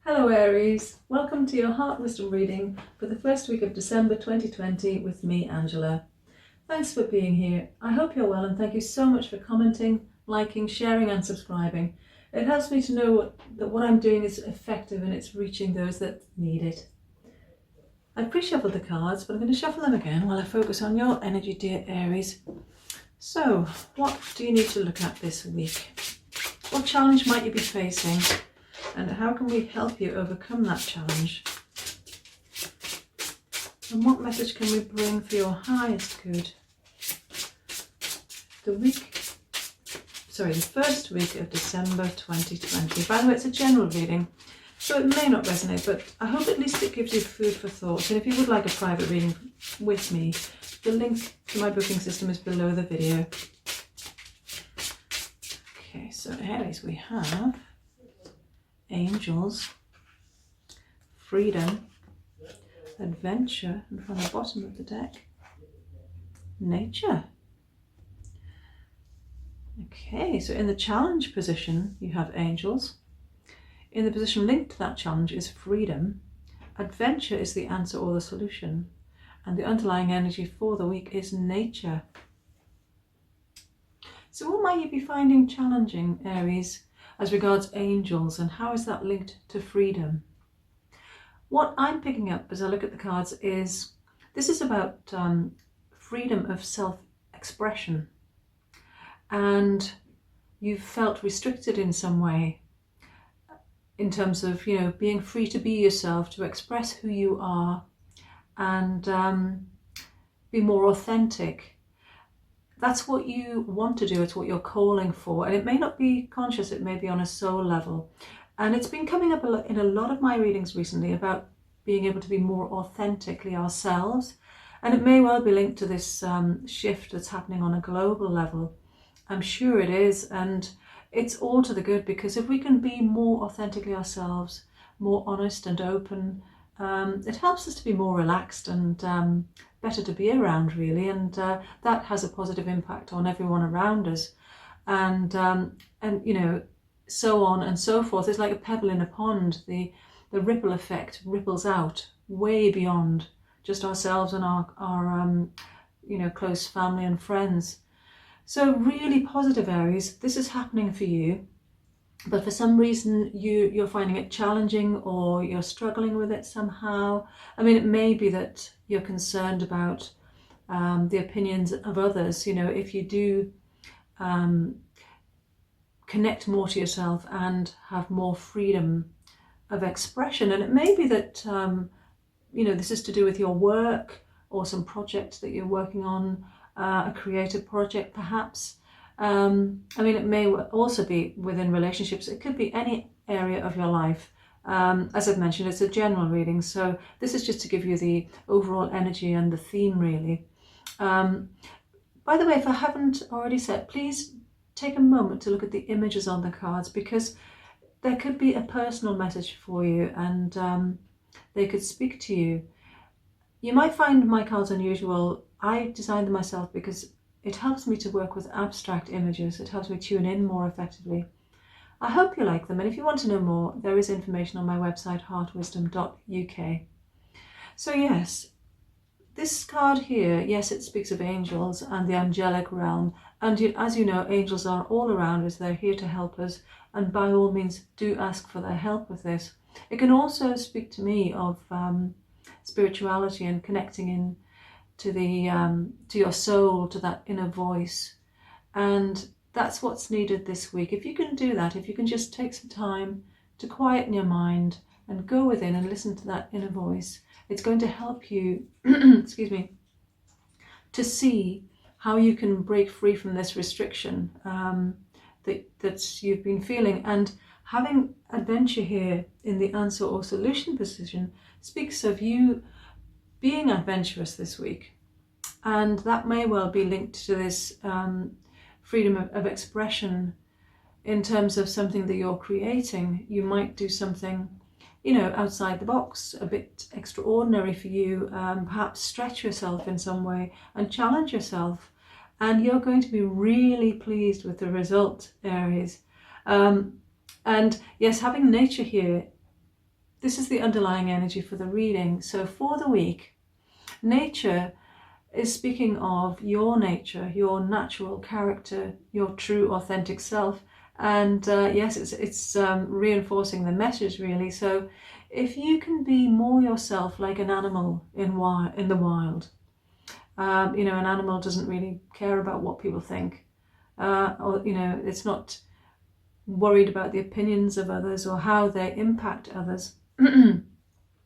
Hello Aries, welcome to your Heart Wisdom reading for the first week of December 2020 with me, Angela. Thanks for being here. I hope you're well and thank you so much for commenting, liking, sharing and subscribing. It helps me to know that what I'm doing is effective and it's reaching those that need it. I've pre-shuffled the cards, but I'm going to shuffle them again while I focus on your energy, dear Aries. So, what do you need to look at this week? What challenge might you be facing? And how can we help you overcome that challenge? And what message can we bring for your highest good? The first week of December 2020. By the way, it's a general reading, so it may not resonate, but I hope at least it gives you food for thought. And if you would like a private reading with me, the link to my booking system is below the video. Okay, so Aries, we have angels, freedom, adventure, and from the bottom of the deck, nature. Okay, so in the challenge position, you have angels. In the position linked to that challenge is freedom. Adventure is the answer or the solution. And the underlying energy for the week is nature. So what might you be finding challenging, Aries, as regards angels, and how is that linked to freedom? What I'm picking up as I look at the cards is this is about freedom of self-expression, and you've felt restricted in some way in terms of, being free to be yourself, to express who you are and be more authentic. That's what you want to do, it's what you're calling for, and it may not be conscious, it may be on a soul level. And it's been coming up in a lot of my readings recently about being able to be more authentically ourselves, and it may well be linked to this shift that's happening on a global level. I'm sure it is, and it's all to the good, because if we can be more authentically ourselves, more honest and open, it helps us to be more relaxed and better to be around, really, and that has a positive impact on everyone around us, and so on and so forth. It's like a pebble in a pond. The ripple effect ripples out way beyond just ourselves and our close family and friends. So really positive, Aries, this is happening for you. But for some reason you're finding it challenging, or you're struggling with it somehow. I mean, it may be that you're concerned about the opinions of others. If you do connect more to yourself and have more freedom of expression, and it may be that this is to do with your work or some project that you're working on, a creative project perhaps. It may also be within relationships. It could be any area of your life. As I've mentioned, it's a general reading, so this is just to give you the overall energy and the theme, really. By the way, if I haven't already said, please take a moment to look at the images on the cards, because there could be a personal message for you, and they could speak to you. You might find my cards unusual. I designed them myself because it helps me to work with abstract images. It helps me tune in more effectively. I hope you like them, and if you want to know more, there is information on my website, heartwisdom.uk. So yes, this card here, yes, it speaks of angels and the angelic realm, and as you know, angels are all around us. They're here to help us, and by all means do ask for their help with this. It can also speak to me of spirituality and connecting in to your soul, to that inner voice, and that's what's needed this week. If you can do that, if you can just take some time to quieten your mind and go within and listen to that inner voice, it's going to help you excuse me, to see how you can break free from this restriction that you've been feeling. And having adventure here in the answer or solution position speaks of you being adventurous this week, and that may well be linked to this freedom of expression in terms of something that you're creating. You might do something outside the box, a bit extraordinary for you, perhaps stretch yourself in some way and challenge yourself, and you're going to be really pleased with the result, Aries. And yes, having nature here this is the underlying energy for the reading. So for the week, nature is speaking of your nature, your natural character, your true authentic self. And yes, it's reinforcing the message really. So if you can be more yourself like an animal in the wild, you know, an animal doesn't really care about what people think, or, you know, it's not worried about the opinions of others or how they impact others.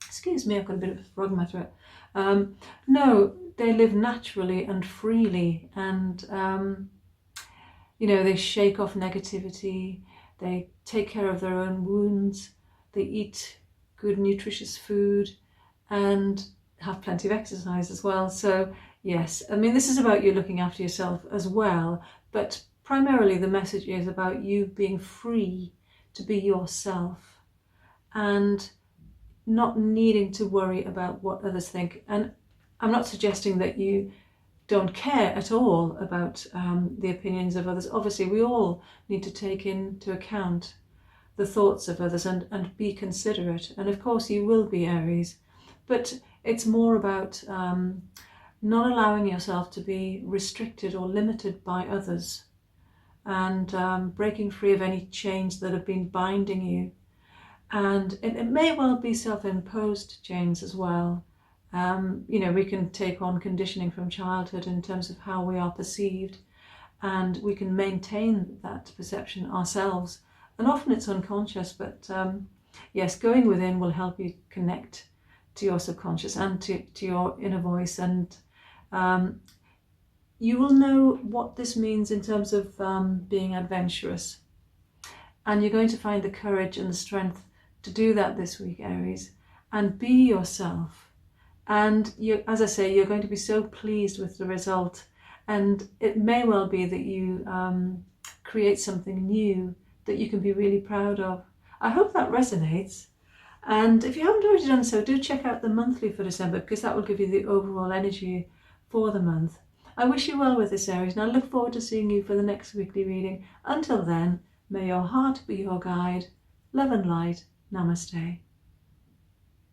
Excuse me, I've got a bit of a frog in my throat. No, they live naturally and freely, and you know, they shake off negativity, they take care of their own wounds, they eat good nutritious food and have plenty of exercise as well. So yes, I mean, this is about you looking after yourself as well, but primarily the message is about you being free to be yourself and not needing to worry about what others think. And I'm not suggesting that you don't care at all about the opinions of others. Obviously, we all need to take into account the thoughts of others and be considerate. And of course, you will be, Aries. But it's more about not allowing yourself to be restricted or limited by others, and breaking free of any chains that have been binding you. And it may well be self-imposed chains as well. You know, we can take on conditioning from childhood in terms of how we are perceived, and we can maintain that perception ourselves. And often it's unconscious, but yes, going within will help you connect to your subconscious and to your inner voice. And you will know what this means in terms of being adventurous. And you're going to find the courage and the strength to do that this week, Aries, and be yourself. And you, as I say, you're going to be so pleased with the result, and it may well be that you create something new that you can be really proud of. I hope that resonates. And if you haven't already done so, do check out the monthly for December, because that will give you the overall energy for the month. I wish you well with this, Aries, and I look forward to seeing you for the next weekly reading. Until then, may your heart be your guide. Love and light. Namaste.